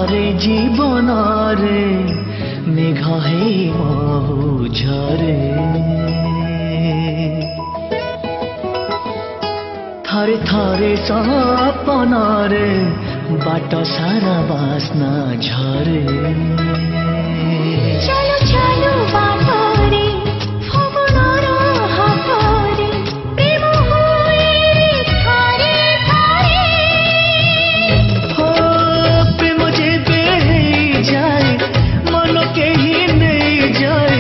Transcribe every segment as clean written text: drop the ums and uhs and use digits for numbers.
ଥରେ ଜୀବନରେ ମେଘ ହେଇ ମହୁ ଝରେ ଥରେ ଥରେ ସପନରେ ବାଟ ସାରା ବାସ୍ନା ଝରେ ଚାଲୁ ଚାଲୁ ବାଟରେ ଫଗୁଣର ହାତରେ ପ୍ରେମ ହୁଏ ଥରେ ଥରେ हो प्रेम जेबे ହେଇଯାଏ ମନ କେହି ନେଇ ଯାଏ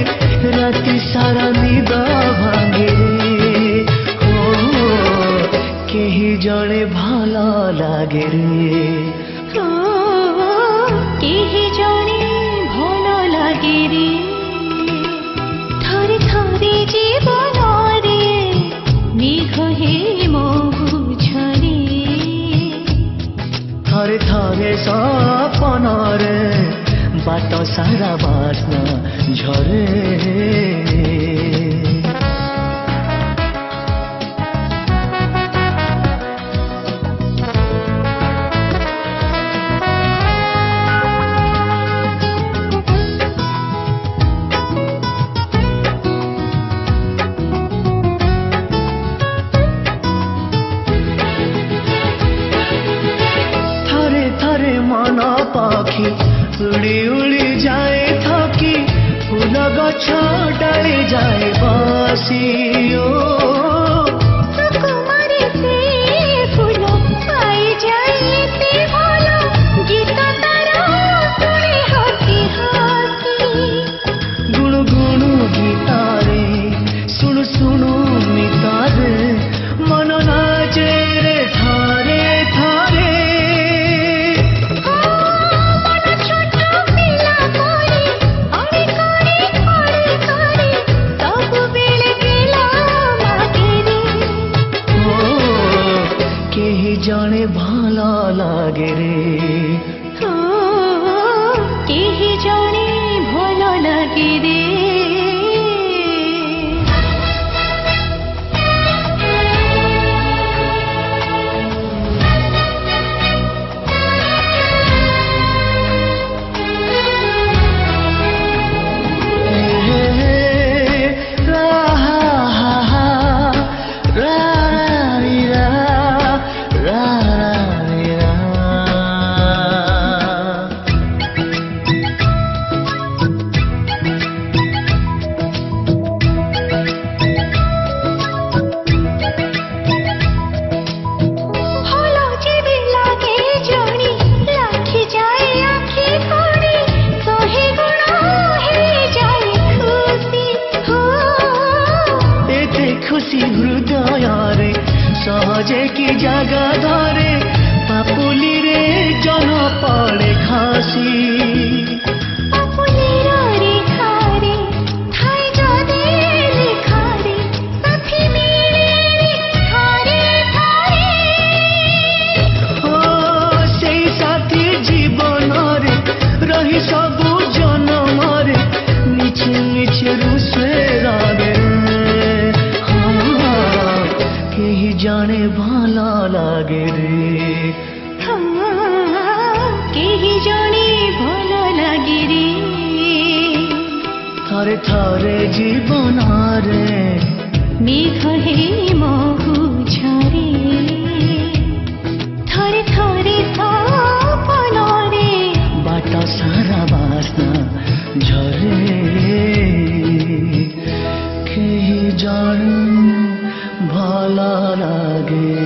ରାତି ସାରା ନିଦ ଭାଙ୍ଗେ हो କେହି ଜଣେ ଭଲ ଲାଗେ ରେ ଓ କେହି ଜଣେ ଭଲ ଲାଗେ ରେ ଥରେ ଥରେ ଜୀବନରେ ମେଘ ହେଇ ମହୁ ଝରେ ଥରେ ଥରେ ସପନରେ ବାଟ ସାରା ବାସ୍ନା ଝରେ ଥରେ ଥରେ ମନ ପାଖି ଉଡ଼ି ଉଡ଼ି ଯାଏ ଥକି ଫୁଲ ଗଛ ଡାଳି ଯାଏ ବସି ଓ ସୁକୁମାରୀ ସେ ଫୁଲ ପାଇଯାଏ ଏତେ ଭଲ ଗୀତ ତାର ଶୁଣି ହସି ହସି ଗୁଣୁ ଗୁଣୁ ଗୀତାରେ ଶୁଣୁ ଶୁଣୁ ମିତାରେ ମନ ନାଚେ ରେ ଥରେ ଥରେ ମନ ଛୋଟ ପିଲା ପରି ଅଳି କରି କରି କରି ସବୁବେଳେ ଗେଲା ମାଗେରେ ଓ କେହି ଜଣେ ଭଲ ଲାଗେ ରେ ଓ କେହି ଜଣେ ଭଲ ଲାଗେ ରେ ଭଲ ଯେବେ ଲାଗେ ଜଣି ଲାଖି ଯାଏ ଆଖି ପଡ଼ି ଶହେ ଗୁଣ ହେଇଯାଏ ଖୁସି ହୋ ଏତେ ଖୁସି ହୃଦୟରେ ସହଜେ କି ଜାଗା ଧରେ ପାପୁଲିରେ ଜନ ପଡ଼େ ଖସି ପାପୁଲିର ରେଖାରେ ଥାଏ ଯଦି ଲେଖାରେ ସାଥୀ ମିଳେ ଥରେ ଥରେ ଓ ସେଇ ସାଥୀ ଜୀବନରେ ରହି ସବୁ ଜନମରେ ମିଛେ ମିଛେ ରୁଷେ ରାଗେ ହଁ କେହି ଜଣେ ଭଲ ଲାଗେ ରେ କେହି ଜଣେ ଭଲ ଲାଗେ ରେ ଥରେ ଥରେ ଜୀବନରେ ମେଘ ହେଇ ମହୁ ଝରେ ଥରେ ଥରେ ସପନରେ ବାଟ ସାରା ବାସ୍ନା ଝରେ କେହି ଜଣେ ଭଲ ଲାଗେ